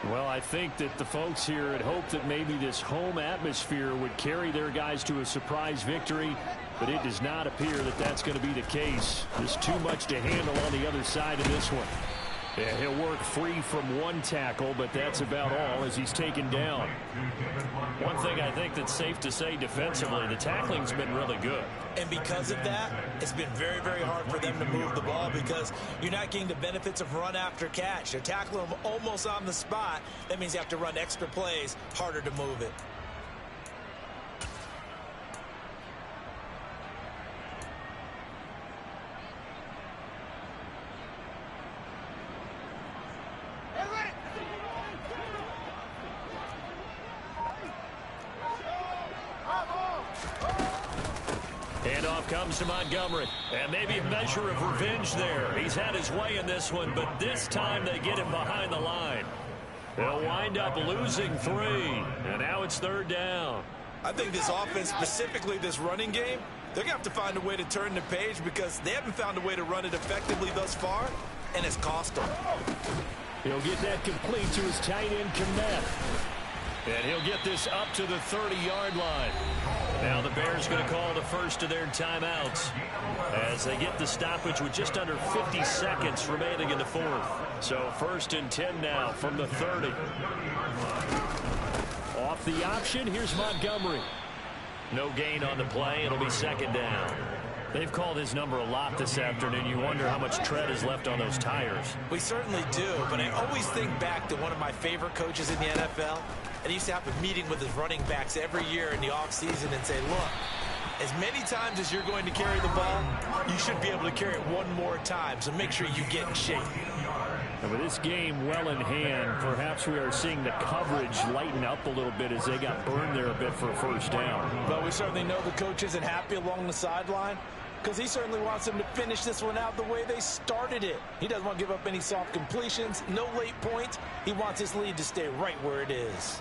Well, I think that the folks here had hoped that maybe this home atmosphere would carry their guys to a surprise victory, but it does not appear that that's going to be the case. There's too much to handle on the other side of this one. Yeah, he'll work free from one tackle, but that's about all as he's taken down. One thing I think that's safe to say defensively, the tackling's been really good. And because of that, it's been very, very hard for them to move the ball because you're not getting the benefits of run after catch. They're tackling them almost on the spot. That means you have to run extra plays, harder to move it. Handoff comes to Montgomery. And maybe a measure of revenge there. He's had his way in this one, but this time they get him behind the line. They'll wind up losing 3. And now it's 3rd down. I think this offense, specifically this running game, they're going to have to find a way to turn the page because they haven't found a way to run it effectively thus far, and it's cost them. He'll get that complete to his tight end, Kmet. And he'll get this up to the 30-yard line. Now the Bears going to call the first of their timeouts as they get the stoppage with just under 50 seconds remaining in the 4th. So 1st and 10 now from the 30. Off the option, here's Montgomery. No gain on the play. It'll be 2nd down. They've called his number a lot this afternoon. You wonder how much tread is left on those tires. We certainly do, but I always think back to one of my favorite coaches in the NFL. And he used to have a meeting with his running backs every year in the offseason and say, look, as many times as you're going to carry the ball, you should be able to carry it one more time. So make sure you get in shape. And with this game well in hand, perhaps we are seeing the coverage lighten up a little bit as they got burned there a bit for a 1st down. But we certainly know the coach isn't happy along the sideline because he certainly wants them to finish this one out the way they started it. He doesn't want to give up any soft completions, no late points. He wants his lead to stay right where it is.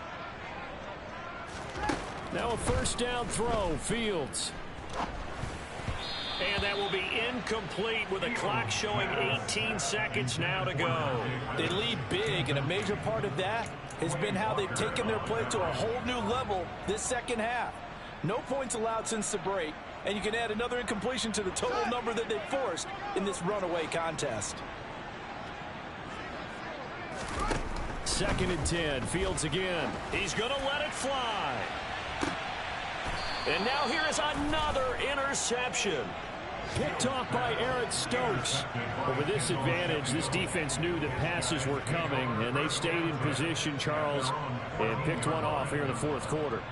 Now a 1st down throw, Fields. And that will be incomplete with the clock showing 18 seconds now to go. They lead big, and a major part of that has been how they've taken their play to a whole new level this 2nd half. No points allowed since the break, and you can add another incompletion to the total number that they forced in this runaway contest. 2nd and 10, Fields again. He's going to let it fly. And now here is another interception. Picked off by Eric Stokes. But with this advantage, this defense knew that passes were coming, and they stayed in position, Charles, and picked one off here in the 4th quarter.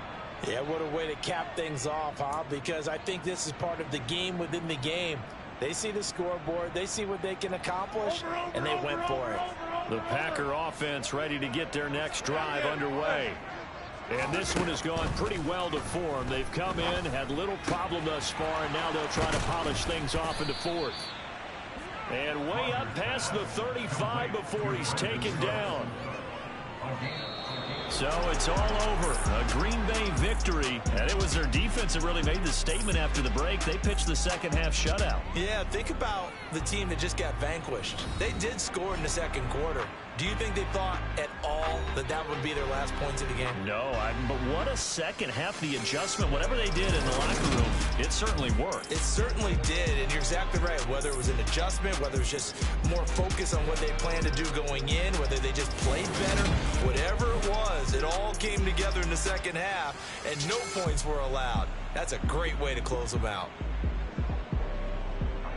Yeah, what a way to cap things off, huh? Because I think this is part of the game within the game. They see the scoreboard, they see what they can accomplish, and they went for it. The Packer offense ready to get their next drive underway. And this one has gone pretty well to form. They've come in, had little problem thus far, and now they'll try to polish things off into 4th. And way up past the 35 before he's taken down. So it's all over. A Green Bay victory. And it was their defense that really made the statement after the break. They pitched the 2nd half shutout. Yeah, think about the team that just got vanquished. They did score in the 2nd quarter. Do you think they thought at all that that would be their last points of the game? No, but what a 2nd half. The adjustment, whatever they did in the locker room, it certainly worked. It certainly did, and you're exactly right. Whether it was an adjustment, whether it was just more focus on what they planned to do going in, whether they just played better, whatever it was, it all came together in the 2nd half, and no points were allowed. That's a great way to close them out.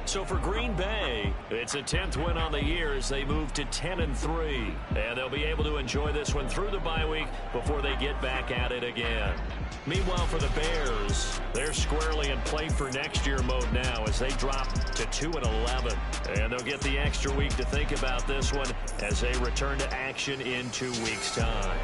So for Green Bay, it's a 10th win on the year as they move to 10-3. And they'll be able to enjoy this one through the bye week before they get back at it again. Meanwhile, for the Bears, they're squarely in play for next year mode now as they drop to 2-11. And they'll get the extra week to think about this one as they return to action in 2 weeks' time.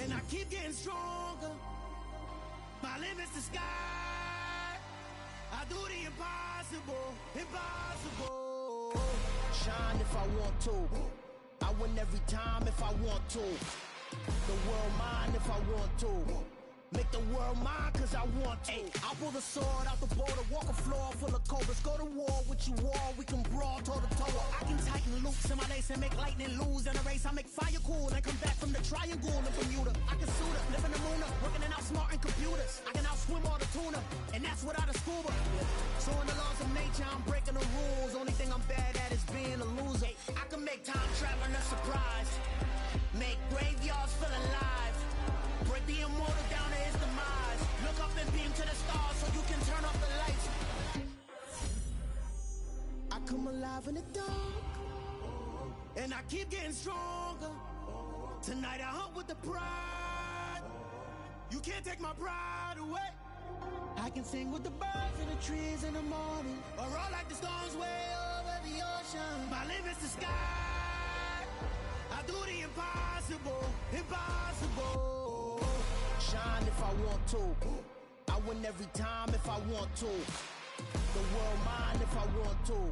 And I keep getting stronger. My limit's the sky. I do the impossible, impossible. Shine if I want to. I win every time if I want to. The world mine if I want to. Make the world mine cause I want to. Ay, I'll pull the sword out the border, walk a floor full of cobras. Go to war with you all, we can brawl toe to toe. I can tighten loops in my lace and make lightning lose in a race. I make fire cool and come back from the triangle in Bermuda. I can suit up, live in the moon up, working and outsmarting computers. I can outswim all the tuna, and that's without a scuba. So in the laws of nature, I'm breaking the rules. Only thing I'm bad at is being a loser. I can make time traveling a surprise. Make graveyards feel alive. Break the immortal down to his demise. Look up and beam to the stars so you can turn off the lights. I come alive in the dark, and I keep getting stronger. Tonight I hunt with the pride. You can't take my pride away. I can sing with the birds and the trees in the morning, or roll like the storms way over the ocean. My limit's the sky. I do the impossible, impossible. Shine if I want to. I win every time if I want to. The world mine if I want to.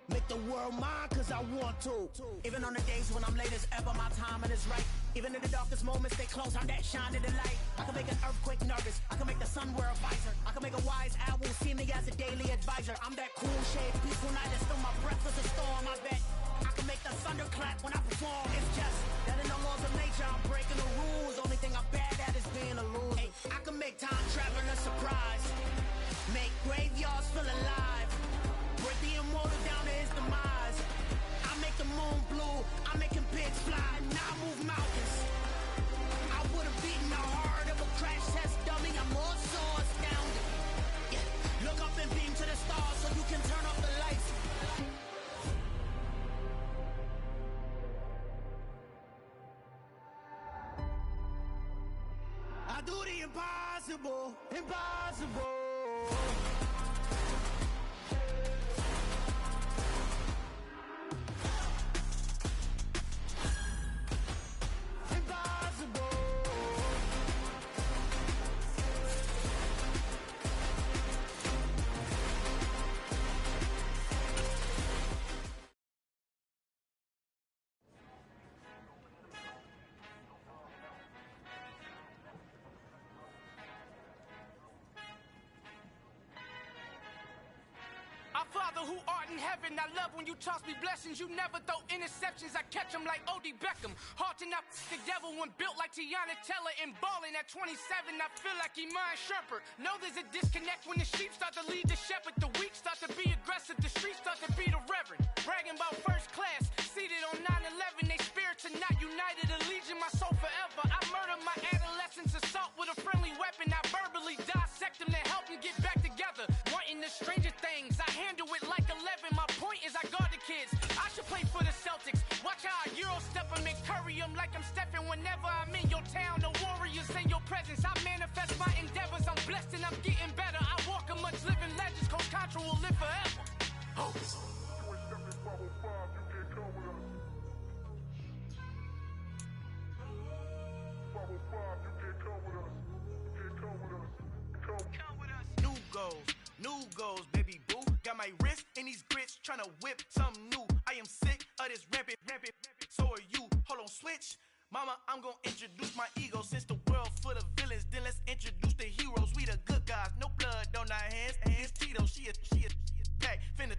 Make the world mine cause I want to. Even on the days when I'm late as ever, my timing is right. Even in the darkest moments, stay close, I'm that shine in the light. I can make an earthquake nervous, I can make the sun wear a visor. I can make a wise owl see me as a daily advisor. I'm that cool shade, peaceful night, and still my breath is a storm, I bet. I can make the thunder clap when I perform. It's just that in the laws of nature, I'm breaking the rules. Only thing I'm bad at is being a loser. Hey, I can make time traveling a surprise. Make graveyards feel alive. Break the immortal down to his demise. I make the moon blue, I'm making pigs fly. Now I move mountains. I would've beaten the heart of a crash test dummy. I'm more so astounded. Yeah. Look up and beam to the stars so you can turn off the lights. I do the impossible, impossible. Our Father who art in heaven, I love when you toss me blessings. You never throw interceptions, I catch them like O.D. Beckham. Hard to not the devil when built like Tiana Teller and balling at 27. I feel like Iman Shumpert. Know there's a disconnect when the sheep start to lead the shepherd. The weak start to be aggressive, the streets start to be the reverend. Bragging about first class, seated on 9/11. They spirits are not united, a legion, my soul forever. I murder my adolescence, assault with a friendly weapon. I verbally dissect them to help them get back together. Wanting the stranger things, I handle it like 11. My point is I guard the kids. I should play for the Celtics. Watch how I Euro step them and curry them like I'm stepping. Whenever I'm in your town, the Warriors in your presence. I manifest my endeavors. I'm blessed and I'm getting better. I walk amongst living legends. Coach Contra will live forever. New goals, baby boo. Got my wrist in these grits, tryna whip something new. I am sick of this rampant. So are you. Hold on, switch. Mama, I'm gonna introduce my ego. Since the world full of villains, then let's introduce the heroes. We the good guys, no blood on our hands. It's Tito, she is back. Finna,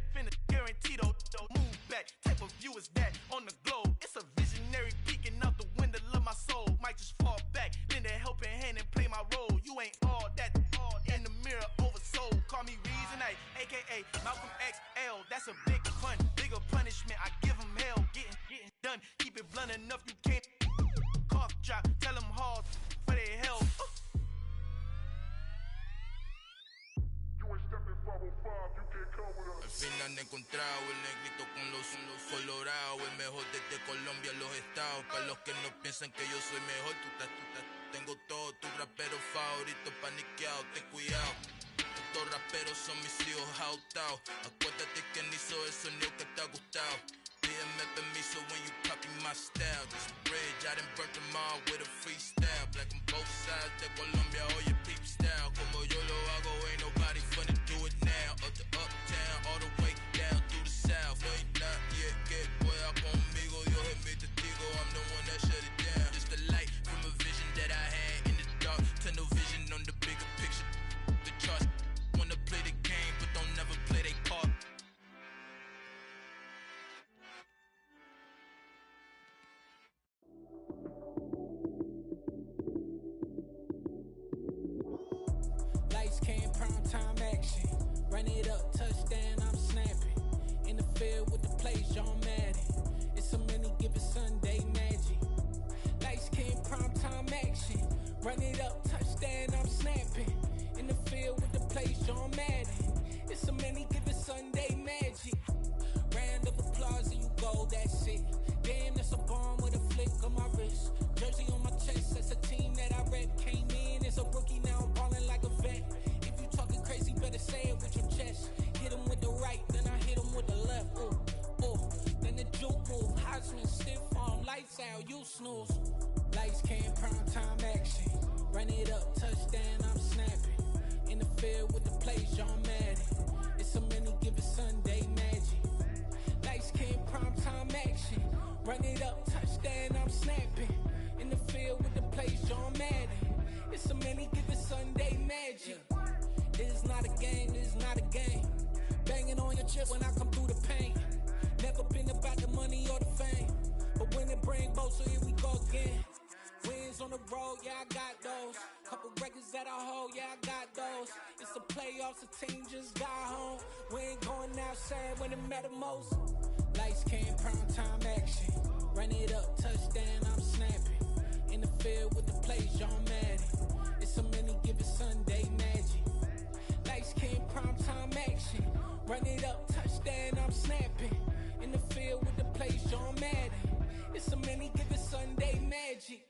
guaranteed, move back. Type of view is that on the globe? It's a visionary peeking out the window of my soul. Might just fall back, lend a helping hand and play my role. You ain't all that in the mirror oversold. Call me Reason A, aka Malcolm XL. That's a big pun, bigger punishment. I give him hell, getting done. Keep it blunt enough, you can't cough drop. Tell them hard for their hell. Al fin han encontrado el negrito con los colorados, el mejor desde Colombia a los estados. Para los que no piensan que yo soy mejor, tengo todo, tu rapero favorito paniqueado, ten cuidado. Estos raperos son mis hijos autados. Acuérdate que hizo el sonido que te ha gustado. BMF and me, so when you copy my style, this bridge, I done burnt them all with a freestyle. Black on both sides, de Colombia, all your peep style. Como yo lo hago, ain't nobody finna do it now. Up to uptown, all the way down through the south. No, you not yet, get boy, up conmigo, yo es mi testigo, I'm the one that shut it down. Just the light from a vision that I had in the dark, tunnel vision on the bigger picture. The charts wanna play the game, but don't never play their part. Lights came, prime time action. Run it up, touchdown, I'm snapping. In the field with the plays, John Madden. It's a many given Sunday magic. Lights came, prime time action. Run it up, touchdown, I'm snapping. In the field with the plays, John Madden. It's a many given Sunday magic. Round of applause and you go, that's it. Damn, that's a bomb with a flick on my wrist. Jersey on my chest, that's a team that I rep. Came in as a rookie, now I'm ballin' like a vet. If you talking crazy, better say it with your chest. Hit him with the right, then I hit him with the left. Ooh, ooh, then the juke move. Heisman stiff arm, lights out, you snooze. Lights came, prime time action. Run it up, touchdown, I'm snapping. In the field with the plays, John Madden. It's a many given Sunday magic. Lights came, prime time action. Run it up, touchdown, I'm snapping. In the field with the plays, John Madden. It's a many given Sunday magic. This is not a game, this is not a game. Banging on your chest when I come through the pain. Never been about the money or the fame. But when it bring both, so here we go again. Wins on the road, yeah, I got those. Couple records that I hold, yeah, I got those. It's the playoffs, the team just got home. We ain't going outside when it matter most. Lights came, prime time action. Run it up, touchdown, I'm snapping. In the field with the plays, John Madden. It's a many given Sunday magic. Lights came, prime time action. Run it up, touchdown, I'm snapping. In the field with the plays, John Madden. It's a many given Sunday magic.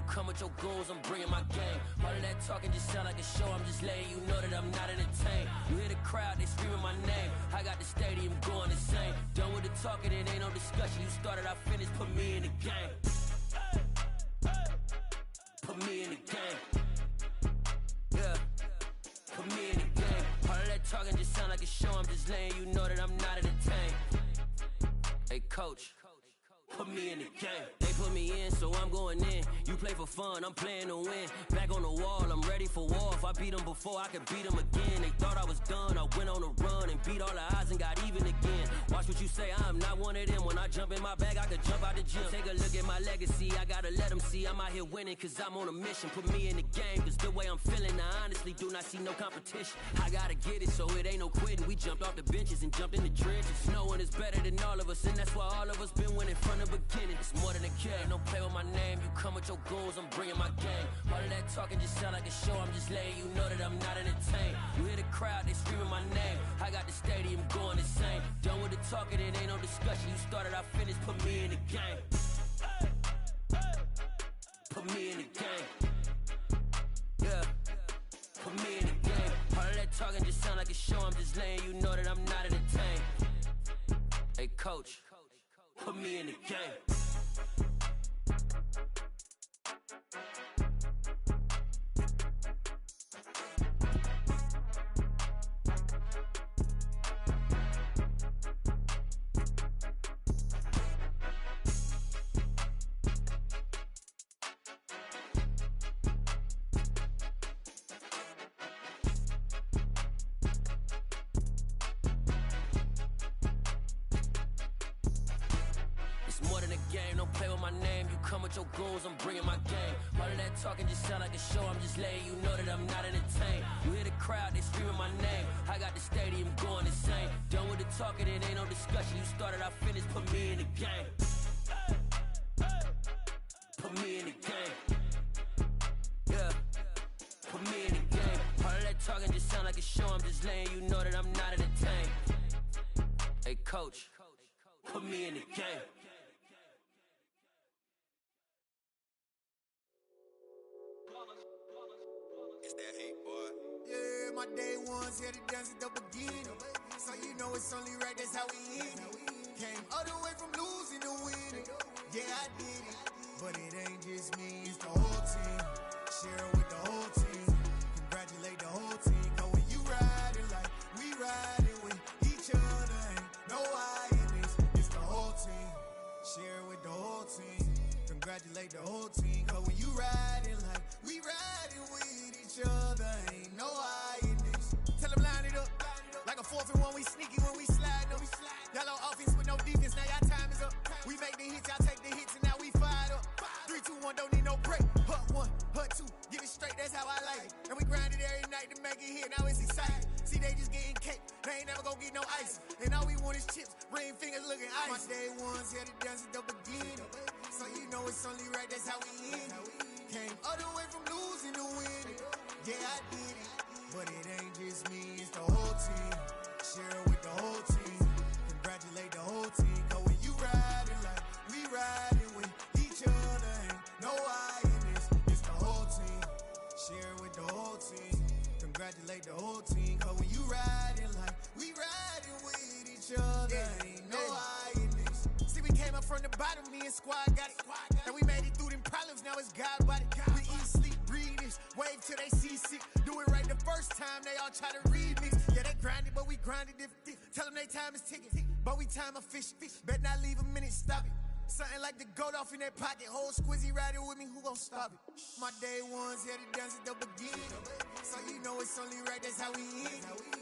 Come with your goons, I'm bringing my game. All of that talking just sound like a show. I'm just letting you know that I'm not entertained. You hear the crowd, they screaming my name. I got the stadium going insane. Done with the talking, it ain't no discussion. You started, I finished, put me in the game. Put me in the game. Yeah, put me in the game. All of that talking just sound like a show. I'm just letting you know that I'm not entertained. Hey, coach. Put me in the game. They put me in, so I'm going in. You play for fun, I'm playing to win. Back on the wall, I'm ready for war. If I beat them before, I could beat them again. They thought I was done, I went on a run and beat all the odds and got even again. Watch what you say, I'm not one of them. When I jump in my bag, I could jump out the gym. Take a look at my legacy, I gotta let them see I'm out here winning, cause I'm on a mission. Put me in the game, cause the way I'm feeling, I honestly do not see no competition. I gotta get it, so it ain't no quitting. We jumped off the benches and jumped in the trenches. No one is better than all of us, and that's why all of us been winning from the beginning. It's more than a game, don't play with my name. You come with your goons, I'm bringing my game. All of that talking just sound like a show. I'm just letting you know that I'm not entertained. You hear the crowd, they screaming my name. I got the stadium going insane. Done with the talking, it ain't no discussion. You started, I finished, put me in the game. Put me in the game. Yeah, put me in the game. All of that talking just sound like a show. I'm just letting you know that I'm not entertained. Hey, coach, put me in the game. Your goons, I'm bringing my game. All of that talking just sound like a show. I'm just letting you know that I'm not entertained. You hear the crowd, they screaming my name. I got the stadium going insane. Done with the talking, it ain't no discussion. You started, I finished, put me in the game. Put me in the game. Yeah, put me in the game. All of that talking just sound like a show. I'm just letting you know that I'm not entertained. Hey, coach, put me in the game. It's that hate, boy. Yeah, my day ones here to dance at the beginning. So you know it's only right, that's how we end it. Came all the way from losing to winning. Yeah, I did it. But it ain't just me, it's the whole team. Share it with the whole team. Congratulate the whole team. Cause when you riding like we riding with each other, ain't no I in this. It's the whole team. Share it with the whole team. Congratulate the whole team. Cause when you riding like we riding with each other, ain't no I in this. Tell them line it up. Like a 4th and 1, we sneaky when we slide them. Yellow offense with no defense, now y'all time is up. We make the hits, y'all take the hits, and now we fired up. 3, 2, 1, don't need no break. Hut 1, hut 2, get it straight, that's how I like it. And we grind it every night to make it hit, now it's exciting. See, they just getting cake, they ain't never gonna get no ice. And all we want is chips, ring fingers looking ice. My day ones here to dance at the beginning. So you know it's only right, that's how we end it. Came all the way from losing to winning. Yeah, I did it. But it ain't just me, it's the whole team. Share it with the whole team. Congratulate the whole team. Cause when you riding like we riding with each other, ain't no I in this. It's the whole team. Share it with the whole team. Congratulate the whole team. Cause when you riding like we riding with each other, ain't no I in this. See, we came up from the bottom, me and squad got it. And we made it through them problems, now it's God body. We eat, sleep, breathe this. Wave till they see sick. Do it right the first time, they all try to remix. Yeah, they grinded, but we grinded different. Tell them they time is ticking, but we time a fish. Bet not leave a minute, stop it. Something like the goat off in their pocket. Whole squizzy riding with me, who gon' stop it? My day ones here to dance at the beginning. So you know it's only right, that's how we end.